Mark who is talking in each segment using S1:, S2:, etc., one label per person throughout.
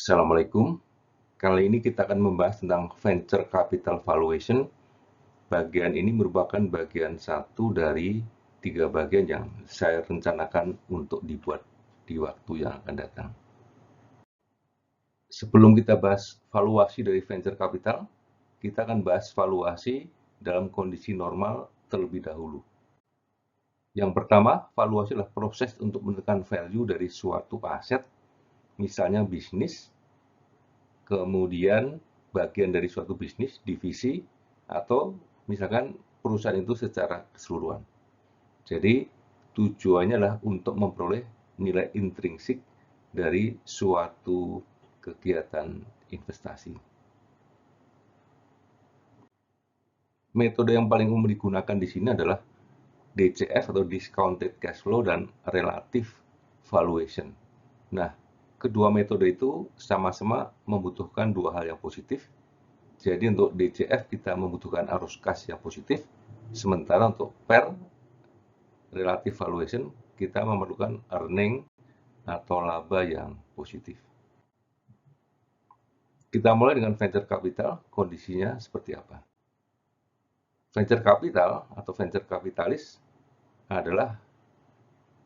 S1: Assalamualaikum. Kali ini kita akan membahas tentang venture capital valuation. Bagian ini merupakan bagian satu dari 3 bagian yang saya rencanakan untuk dibuat di waktu yang akan datang. Sebelum kita bahas valuasi dari venture capital, kita akan bahas valuasi dalam kondisi normal terlebih dahulu. Yang pertama, valuasi adalah proses untuk menentukan value dari suatu aset, misalnya bisnis, kemudian bagian dari suatu bisnis, divisi, atau misalkan perusahaan itu secara keseluruhan. Jadi tujuannya adalah untuk memperoleh nilai intrinsik dari suatu kegiatan investasi. Metode yang paling umum digunakan di sini adalah DCF atau Discounted Cash Flow dan Relative Valuation. Nah, kedua metode itu sama-sama membutuhkan dua hal yang positif. Jadi untuk DCF kita membutuhkan arus kas yang positif, sementara untuk PER relative valuation kita memerlukan earning atau laba yang positif. Kita mulai dengan venture capital, kondisinya seperti apa? Venture capital atau venture capitalis adalah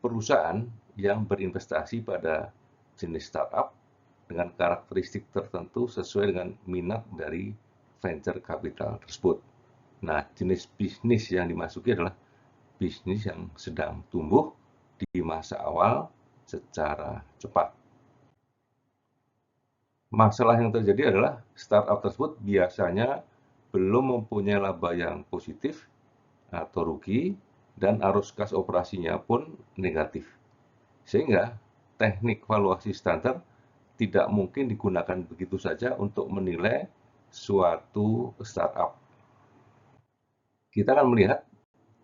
S1: perusahaan yang berinvestasi pada jenis startup dengan karakteristik tertentu sesuai dengan minat dari venture capital tersebut. Nah, jenis bisnis yang dimasuki adalah bisnis yang sedang tumbuh di masa awal secara cepat. Masalah yang terjadi adalah startup tersebut biasanya belum mempunyai laba yang positif atau rugi, dan arus kas operasinya pun negatif. Sehingga teknik valuasi standar tidak mungkin digunakan begitu saja untuk menilai suatu startup. Kita akan melihat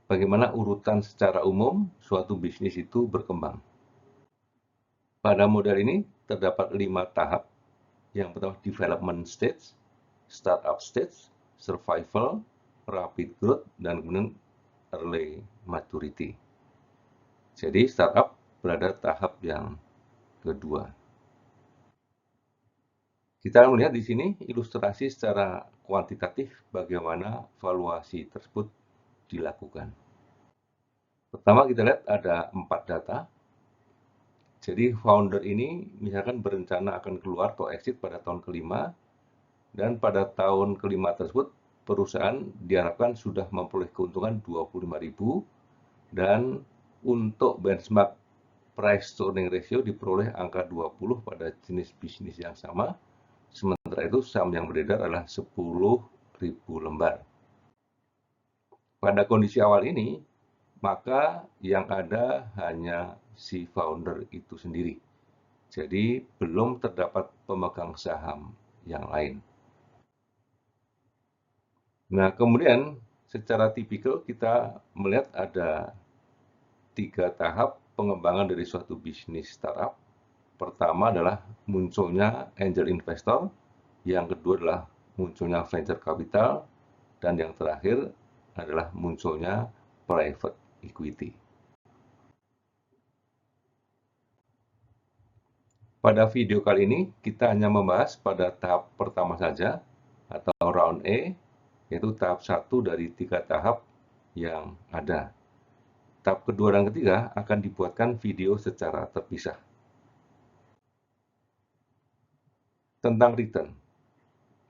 S1: bagaimana urutan secara umum suatu bisnis itu berkembang. Pada model ini terdapat 5 tahap. Yang pertama development stage, startup stage, survival, rapid growth, dan kemudian early maturity. Jadi startup berada tahap yang kedua. Kita melihat di sini ilustrasi secara kuantitatif bagaimana valuasi tersebut dilakukan. Pertama kita lihat ada 4 data. Jadi founder ini misalkan berencana akan keluar atau exit pada tahun kelima, dan pada tahun kelima tersebut perusahaan diharapkan sudah memperoleh keuntungan 25.000, dan untuk benchmark price to earning ratio diperoleh angka 20 pada jenis bisnis yang sama. Sementara itu saham yang beredar adalah 10.000 lembar. Pada kondisi awal ini, maka yang ada hanya si founder itu sendiri. Jadi belum terdapat pemegang saham yang lain. Nah, kemudian secara tipikal kita melihat ada 3 tahap pengembangan dari suatu bisnis startup. Pertama adalah munculnya angel investor, yang kedua adalah munculnya venture capital, dan yang terakhir adalah munculnya private equity. Pada video kali ini kita hanya membahas pada tahap pertama saja atau round A, yaitu tahap 1 dari 3 tahap yang ada. Tahap kedua dan ketiga akan dibuatkan video secara terpisah. Tentang return.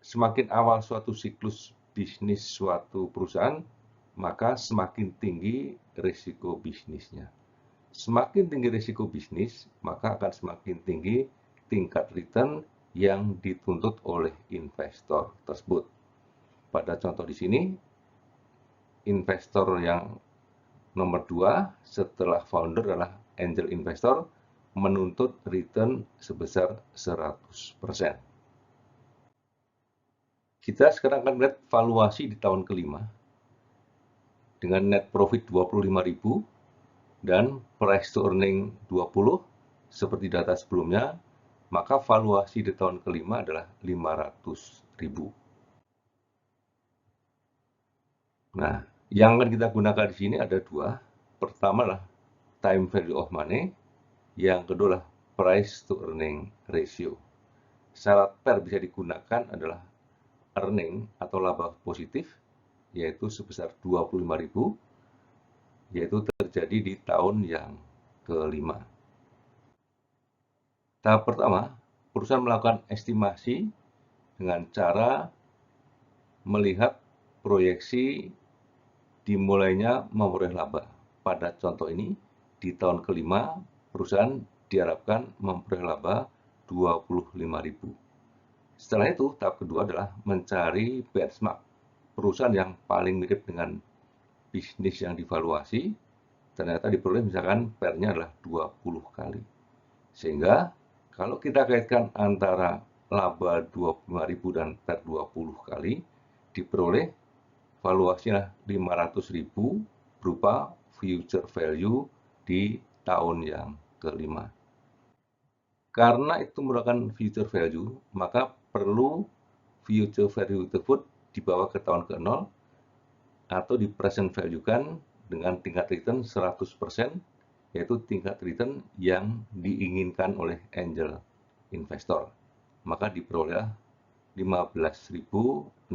S1: Semakin awal suatu siklus bisnis suatu perusahaan, maka semakin tinggi risiko bisnisnya. Semakin tinggi risiko bisnis, maka akan semakin tinggi tingkat return yang dituntut oleh investor tersebut. Pada contoh di sini, investor yang nomor 2 setelah founder adalah angel investor menuntut return sebesar 100%. Kita sekarang akan melihat valuasi di tahun kelima dengan net profit 25.000 dan price to earning 20 seperti data sebelumnya, maka valuasi di tahun kelima adalah 500.000. Nah, yang akan kita gunakan di sini ada 2. Pertama adalah time value of money, yang kedua adalah price to earning ratio. syarat PER bisa digunakan adalah earning atau laba positif, yaitu sebesar 25.000, yaitu terjadi di tahun yang kelima. Tahap pertama, perusahaan melakukan estimasi dengan cara melihat proyeksi dimulainya memperoleh laba. Pada contoh ini, di tahun kelima, perusahaan diharapkan memperoleh laba 25.000. Setelah itu, tahap kedua adalah mencari benchmark perusahaan yang paling mirip dengan bisnis yang divaluasi. Ternyata diperoleh misalkan PER-nya adalah 20 kali. Sehingga kalau kita kaitkan antara laba 25.000 dan PER 20 kali, diperoleh valuasinya 500.000 berupa future value di tahun yang kelima. Karena itu merupakan future value, maka perlu future value tersebut dibawa ke tahun ke-0 atau di present value-kan dengan tingkat return 100%, yaitu tingkat return yang diinginkan oleh angel investor. Maka diperoleh 15.625.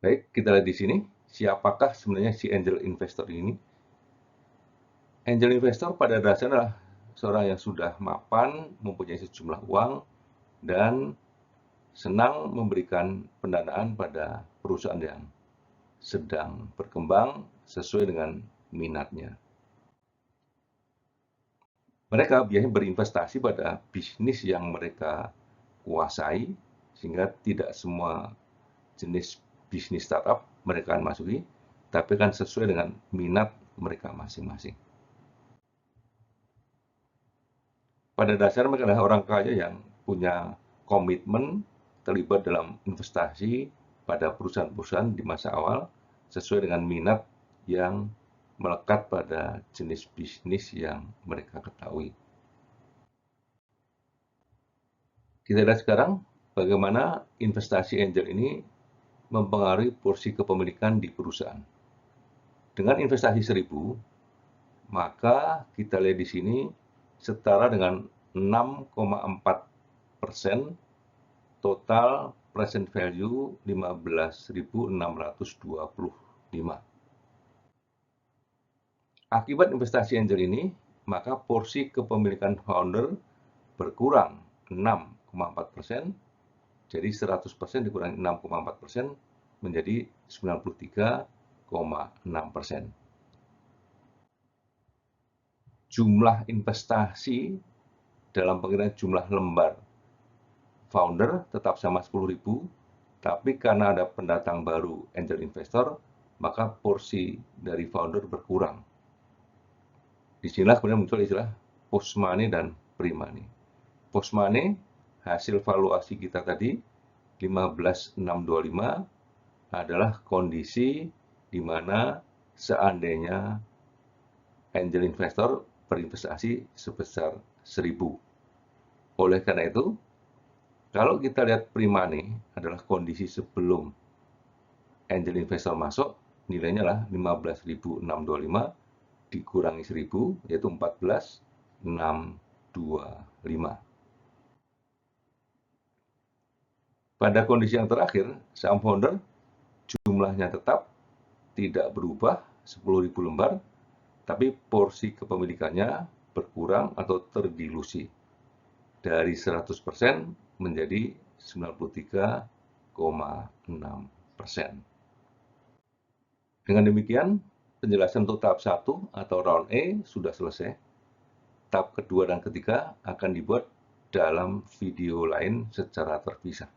S1: Baik, kita lihat di sini, siapakah sebenarnya si angel investor ini? Angel investor pada dasarnya adalah seorang yang sudah mapan, mempunyai sejumlah uang, dan senang memberikan pendanaan pada perusahaan yang sedang berkembang sesuai dengan minatnya. Mereka biasanya berinvestasi pada bisnis yang mereka kuasai, sehingga tidak semua jenis bisnis startup mereka akan masuki, tapi kan sesuai dengan minat mereka masing-masing. Pada dasarnya mereka adalah orang kaya yang punya komitmen terlibat dalam investasi pada perusahaan-perusahaan di masa awal sesuai dengan minat yang melekat pada jenis bisnis yang mereka ketahui. Kita lihat sekarang bagaimana investasi angel ini mempengaruhi porsi kepemilikan di perusahaan. Dengan investasi 1.000, maka kita lihat di sini setara dengan 6,4% total present value 15.625. Akibat investasi angel ini, maka porsi kepemilikan founder berkurang 6,4%, jadi 100% dikurangi 6,4% menjadi 93,6%. Jumlah investasi dalam pengertian jumlah lembar founder tetap sama 10.000, tapi karena ada pendatang baru angel investor, maka porsi dari founder berkurang. Disinilah kemudian muncul istilah post money dan pre-money. Post money, hasil valuasi kita tadi, 15.625 adalah kondisi di mana seandainya angel investor berinvestasi sebesar 1.000. Oleh karena itu, kalau kita lihat pre-money adalah kondisi sebelum angel investor masuk, nilainya adalah 15.625 dikurangi 1.000, yaitu 14.625. Pada kondisi yang terakhir, saham founder jumlahnya tetap tidak berubah 10.000 lembar, tapi porsi kepemilikannya berkurang atau terdilusi dari 100% menjadi 93,6%. Dengan demikian, penjelasan untuk tahap 1 atau round A sudah selesai. Tahap kedua dan ketiga akan dibuat dalam video lain secara terpisah.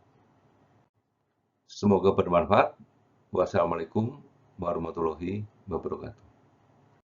S1: Semoga bermanfaat. Wassalamualaikum warahmatullahi wabarakatuh.